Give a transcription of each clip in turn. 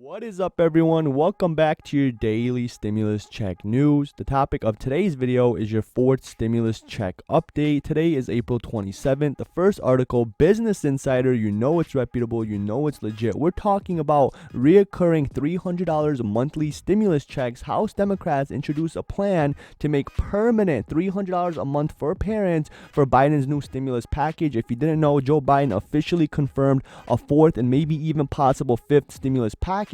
What is up, everyone? Welcome back to your daily stimulus check news. The topic of today's video is your fourth stimulus check update. Today is April 27th. The first article, Business Insider, you know it's reputable, you know it's legit. We're talking about reoccurring $300 monthly stimulus checks. House Democrats introduce a plan to make permanent $300 a month for parents for Biden's new stimulus package. If you didn't know, Joe Biden officially confirmed a fourth and maybe even possible fifth stimulus package.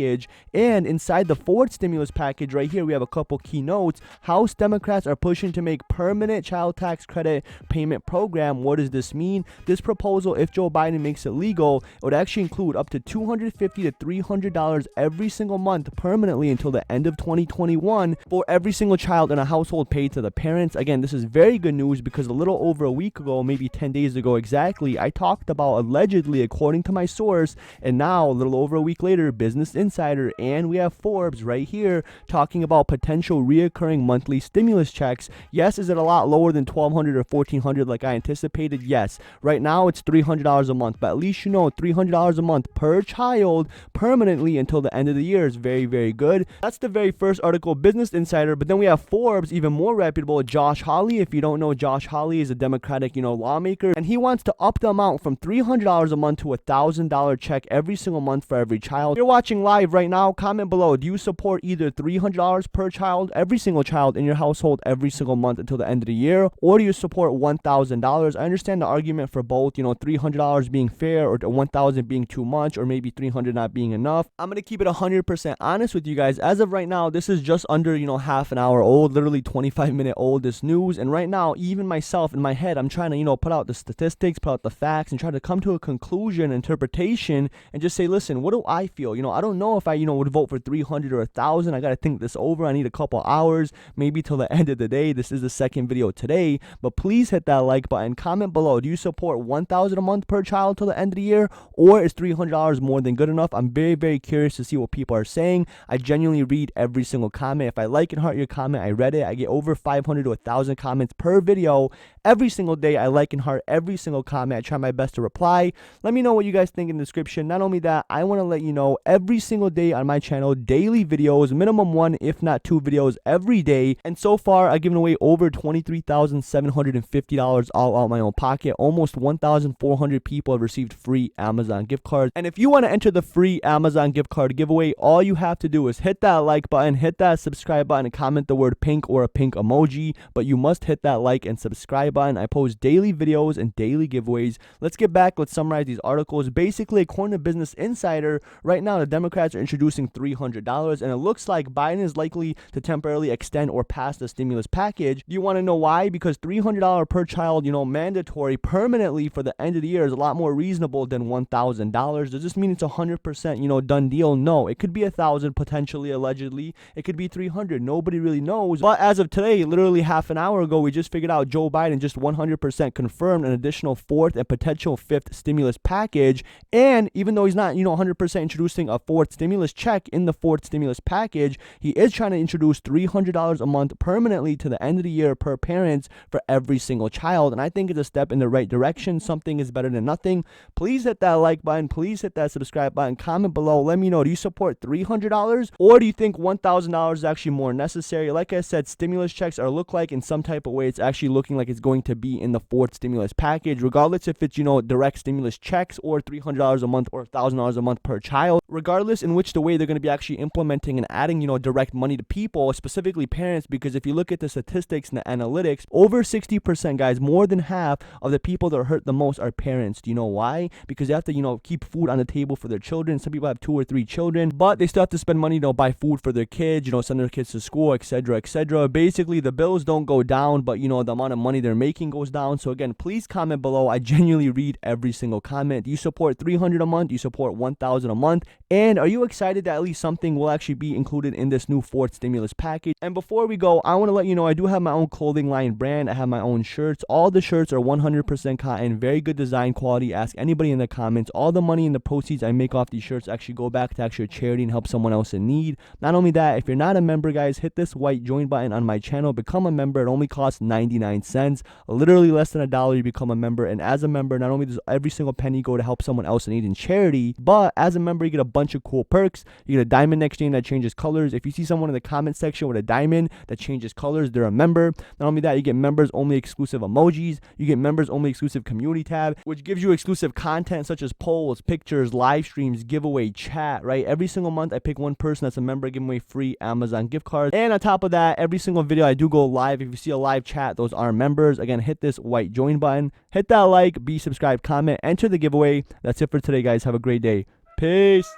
And inside the fourth stimulus package right here, we have a couple key notes. House Democrats are pushing to make permanent child tax credit payment program. What does this mean? This proposal, if Joe Biden makes it legal, it would actually include up to $250 to $300 every single month permanently until the end of 2021 for every single child in a household paid to the parents. Again, this is very good news because a little over a week ago, maybe 10 days ago exactly, I talked about allegedly, according to my source, and now a little over a week later, Business Insider and we have Forbes right here talking about potential reoccurring monthly stimulus checks. Yes, is it a lot lower than $1,200 or $1,400 like I anticipated? Yes. Right now it's $300 a month, but at least you know $300 a month per child permanently until the end of the year is very, very good. That's the very first article, Business Insider. But then we have Forbes, even more reputable, Josh Hawley. If you don't know, Josh Hawley is a Democratic, lawmaker, and he wants to up the amount from $300 a month to $1,000 check every single month for every child. If you're watching live right now, comment below. Do you support either $300 per child, every single child in your household every single month until the end of the year, or do you support $1,000? I understand the argument for both, $300 being fair or $1,000 being too much, or maybe $300 not being enough. I'm going to keep it 100% honest with you guys. As of right now, this is just under, half an hour old, literally 25-minute old, this news. And right now, even myself in my head, I'm trying to, put out the statistics, put out the facts, and try to come to a conclusion, interpretation, and just say, listen, what do I feel? I don't know if I, would vote for 300 or 1,000. I got to think this over. I need a couple hours, maybe till the end of the day. This is the second video today, but please hit that like button. Comment below. Do you support 1,000 a month per child till the end of the year, or is $300 more than good enough? I'm very, very curious to see what people are saying. I genuinely read every single comment. If I like and heart your comment, I read it. I get over 500 to 1,000 comments per video every single day. I like and heart every single comment. I try my best to reply. Let me know what you guys think in the description. Not only that, I want to let you know every single day on my channel, daily videos, minimum one, if not two videos every day. And so far, I've given away over $23,750 all out of my own pocket. Almost 1,400 people have received free Amazon gift cards. And if you want to enter the free Amazon gift card giveaway, all you have to do is hit that like button, hit that subscribe button, and comment the word pink or a pink emoji. But you must hit that like and subscribe button. I post daily videos and daily giveaways. Let's get back. Let's summarize these articles. Basically, according to Business Insider, right now the Democrats are introducing $300, and it looks like Biden is likely to temporarily extend or pass the stimulus package. Do you want to know why? Because $300 per child, mandatory permanently for the end of the year is a lot more reasonable than $1,000. Does this mean it's 100%, done deal? No, it could be 1,000 potentially, allegedly. It could be 300. Nobody really knows. But as of today, literally half an hour ago, we just figured out Joe Biden just 100% confirmed an additional fourth and potential fifth stimulus package. And even though he's not, 100% introducing a fourth stimulus check in the fourth stimulus package, he is trying to introduce $300 a month permanently to the end of the year per parents for every single child. And I think it's a step in the right direction. Something is better than nothing. Please hit that like button. Please hit that subscribe button. Comment below. Let me know. Do you support $300, or do you think $1,000 is actually more necessary? Like I said, stimulus checks are look like in some type of way it's actually looking like it's going to be in the fourth stimulus package, regardless if it's, direct stimulus checks or $300 a month or $1,000 a month per child. Regardless in which the way they're going to be actually implementing and adding, direct money to people, specifically parents, because if you look at the statistics and the analytics, over 60%, guys, more than half of the people that are hurt the most are parents. Do you know why? Because they have to, keep food on the table for their children. Some people have 2 or 3 children, but they still have to spend money, buy food for their kids, send their kids to school, etc., etc. Basically, the bills don't go down, but, the amount of money they're making goes down. So again, please comment below. I genuinely read every single comment. Do you support $300 a month? Do you support $1,000 a month? And are you excited that at least something will actually be included in this new fourth stimulus package? And before we go, I want to let you know I do have my own clothing line brand. I have my own shirts. All the shirts are 100% cotton, very good design quality. Ask anybody in the comments. All the money and the proceeds I make off these shirts actually go back to actually a charity and help someone else in need. Not only that, if you're not a member, guys, hit this white join button on my channel. Become a member. It only costs 99 cents. Literally less than $1 you become a member. And as a member, not only does every single penny go to help someone else in need in charity, but as a member you get a bunch of cool cool perks. You get a diamond exchange that changes colors. If you see someone in the comment section with a diamond that changes colors, they're a member. Not only that, you get members only exclusive emojis. You get members only exclusive community tab, which gives you exclusive content such as polls, pictures, live streams, giveaway, chat, right? Every single month I pick one person that's a member, giving away free Amazon gift cards. And on top of that, every single video I do go live. If you see a live chat, those are members. Again, hit this white join button, hit that like, be subscribed, comment, enter the giveaway. That's it for today, guys. Have a great day. Peace.